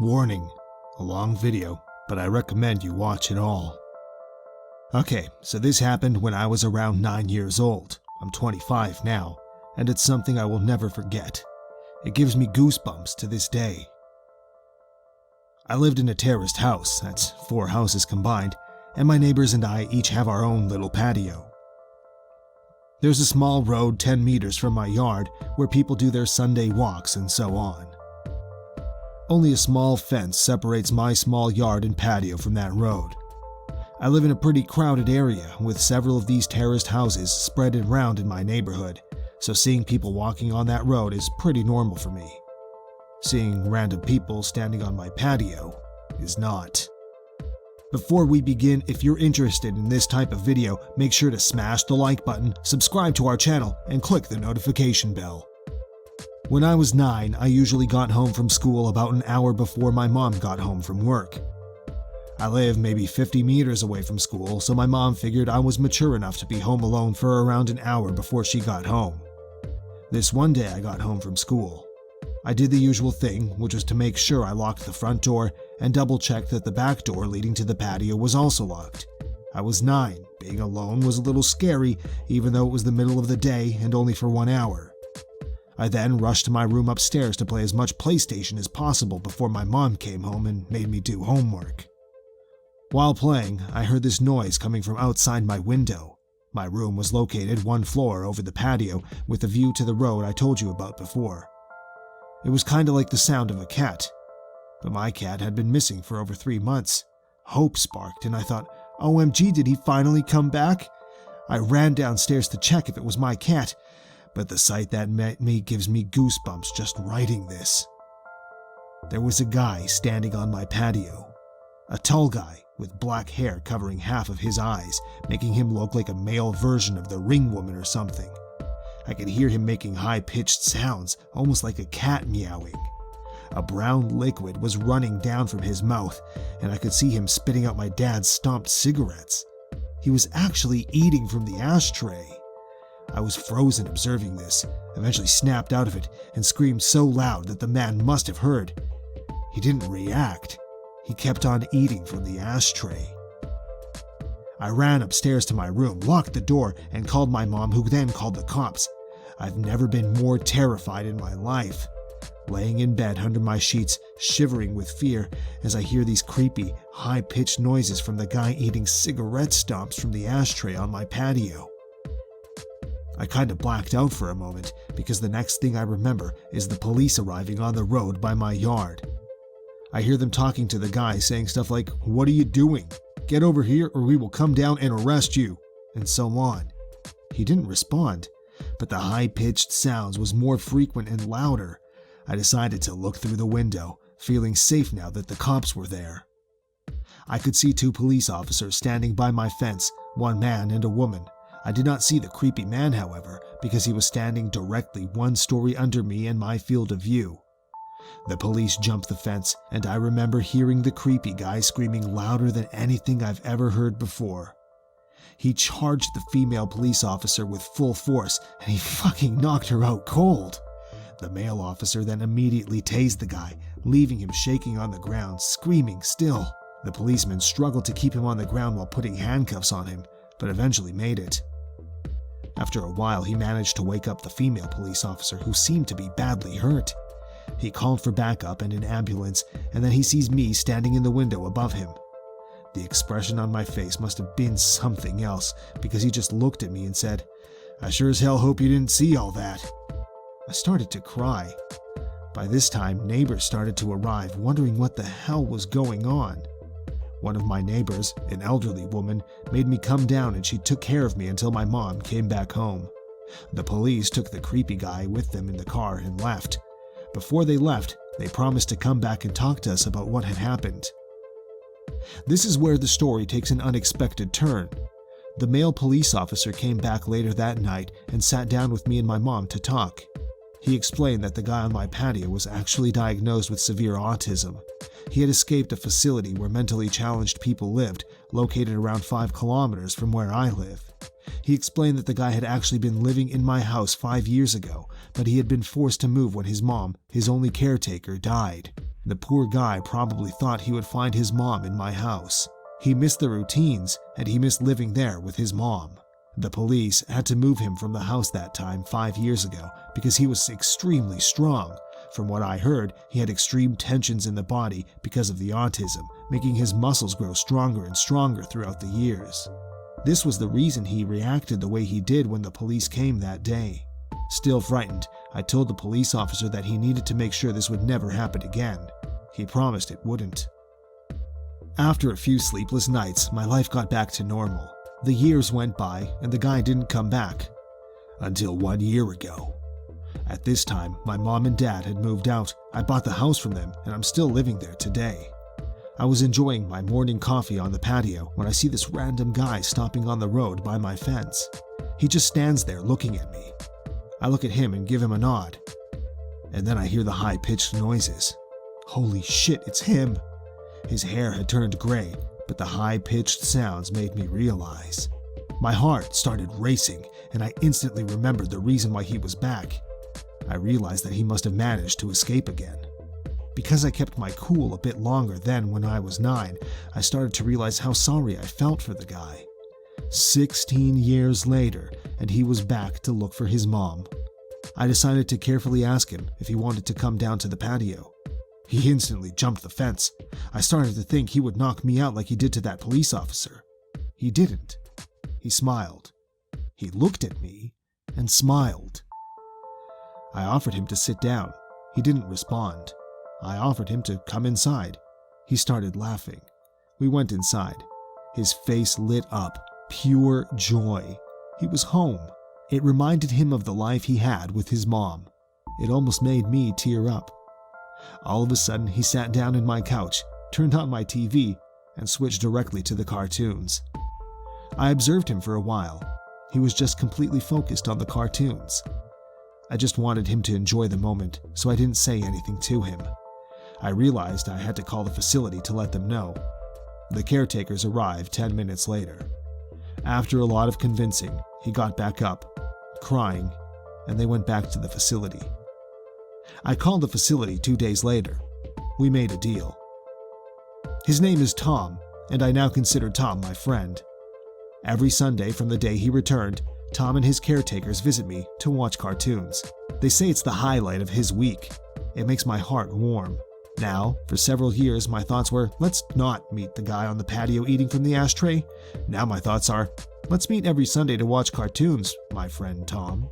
Warning, a long video, but I recommend you watch it all. Okay, so this happened when I was around 9 years old. I'm 25 now, and it's something I will never forget. It gives me goosebumps to this day. I lived in a terraced house, that's 4 houses combined, and my neighbors and I each have our own little patio. There's a small road 10 meters from my yard where people do their Sunday walks and so on. Only a small fence separates my small yard and patio from that road. I live in a pretty crowded area with several of these terraced houses spread around in my neighborhood, so seeing people walking on that road is pretty normal for me. Seeing random people standing on my patio is not. Before we begin, if you're interested in this type of video, make sure to smash the like button, subscribe to our channel, and click the notification bell. When I was 9, I usually got home from school about an hour before my mom got home from work. I live maybe 50 meters away from school, so my mom figured I was mature enough to be home alone for around an hour before she got home. This one day I got home from school. I did the usual thing, which was to make sure I locked the front door and double-checked that the back door leading to the patio was also locked. I was 9. Being alone was a little scary, even though it was the middle of the day and only for 1 hour. I then rushed to my room upstairs to play as much PlayStation as possible before my mom came home and made me do homework. While playing, I heard this noise coming from outside my window. My room was located 1 floor over the patio with a view to the road I told you about before. It was kinda like the sound of a cat, but my cat had been missing for over 3 months. Hope sparked and I thought, OMG, did he finally come back? I ran downstairs to check if it was my cat, but the sight that met me gives me goosebumps just writing this. There was a guy standing on my patio. A tall guy with black hair covering half of his eyes, making him look like a male version of the Ring Woman or something. I could hear him making high-pitched sounds, almost like a cat meowing. A brown liquid was running down from his mouth, and I could see him spitting out my dad's stomped cigarettes. He was actually eating from the ashtray. I was frozen observing this, eventually snapped out of it, and screamed so loud that the man must have heard. He didn't react. He kept on eating from the ashtray. I ran upstairs to my room, locked the door, and called my mom, who then called the cops. I've never been more terrified in my life. Laying in bed under my sheets, shivering with fear as I hear these creepy, high-pitched noises from the guy eating cigarette stumps from the ashtray on my patio. I kinda blacked out for a moment because the next thing I remember is the police arriving on the road by my yard. I hear them talking to the guy saying stuff like, "What are you doing? Get over here or we will come down and arrest you," and so on. He didn't respond, but the high-pitched sounds was more frequent and louder. I decided to look through the window, feeling safe now that the cops were there. I could see 2 police officers standing by my fence, 1 man and a woman. I did not see the creepy man, however, because he was standing directly 1 story under me in my field of view. The police jumped the fence, and I remember hearing the creepy guy screaming louder than anything I've ever heard before. He charged the female police officer with full force, and he fucking knocked her out cold. The male officer then immediately tased the guy, leaving him shaking on the ground, screaming still. The policeman struggled to keep him on the ground while putting handcuffs on him, but eventually made it. After a while, he managed to wake up the female police officer, who seemed to be badly hurt. He called for backup and an ambulance, and then he sees me standing in the window above him. The expression on my face must have been something else, because he just looked at me and said, "I sure as hell hope you didn't see all that." I started to cry. By this time, neighbors started to arrive, wondering what the hell was going on. One of my neighbors, an elderly woman, made me come down and she took care of me until my mom came back home. The police took the creepy guy with them in the car and left. Before they left, they promised to come back and talk to us about what had happened. This is where the story takes an unexpected turn. The male police officer came back later that night and sat down with me and my mom to talk. He explained that the guy on my patio was actually diagnosed with severe autism. He had escaped a facility where mentally challenged people lived, located around 5 kilometers from where I live. He explained that the guy had actually been living in my house 5 years ago, but he had been forced to move when his mom, his only caretaker, died. The poor guy probably thought he would find his mom in my house. He missed the routines, and he missed living there with his mom. The police had to move him from the house that time 5 years ago because he was extremely strong. From what I heard, he had extreme tensions in the body because of the autism, making his muscles grow stronger and stronger throughout the years. This was the reason he reacted the way he did when the police came that day. Still frightened, I told the police officer that he needed to make sure this would never happen again. He promised it wouldn't. After a few sleepless nights, my life got back to normal. The years went by, and the guy didn't come back. Until 1 year ago. At this time, my mom and dad had moved out. I bought the house from them, and I'm still living there today. I was enjoying my morning coffee on the patio when I see this random guy stopping on the road by my fence. He just stands there looking at me. I look at him and give him a nod. And then I hear the high-pitched noises. Holy shit, it's him! His hair had turned gray, but the high-pitched sounds made me realize. My heart started racing, and I instantly remembered the reason why he was back. I realized that he must have managed to escape again. Because I kept my cool a bit longer then when I was 9, I started to realize how sorry I felt for the guy. 16 years later, and he was back to look for his mom. I decided to carefully ask him if he wanted to come down to the patio. He instantly jumped the fence. I started to think he would knock me out like he did to that police officer. He didn't. He smiled. He looked at me and smiled. I offered him to sit down. He didn't respond. I offered him to come inside. He started laughing. We went inside. His face lit up, pure joy. He was home. It reminded him of the life he had with his mom. It almost made me tear up. All of a sudden, he sat down in my couch, turned on my TV, and switched directly to the cartoons. I observed him for a while. He was just completely focused on the cartoons. I just wanted him to enjoy the moment, so I didn't say anything to him. I realized I had to call the facility to let them know. The caretakers arrived 10 minutes later. After a lot of convincing, he got back up, crying, and they went back to the facility. I called the facility 2 days later. We made a deal. His name is Tom, and I now consider Tom my friend. Every Sunday from the day he returned, Tom and his caretakers visit me to watch cartoons. They say it's the highlight of his week. It makes my heart warm. Now, for several years, my thoughts were, let's not meet the guy on the patio eating from the ashtray. Now my thoughts are, let's meet every Sunday to watch cartoons, my friend Tom.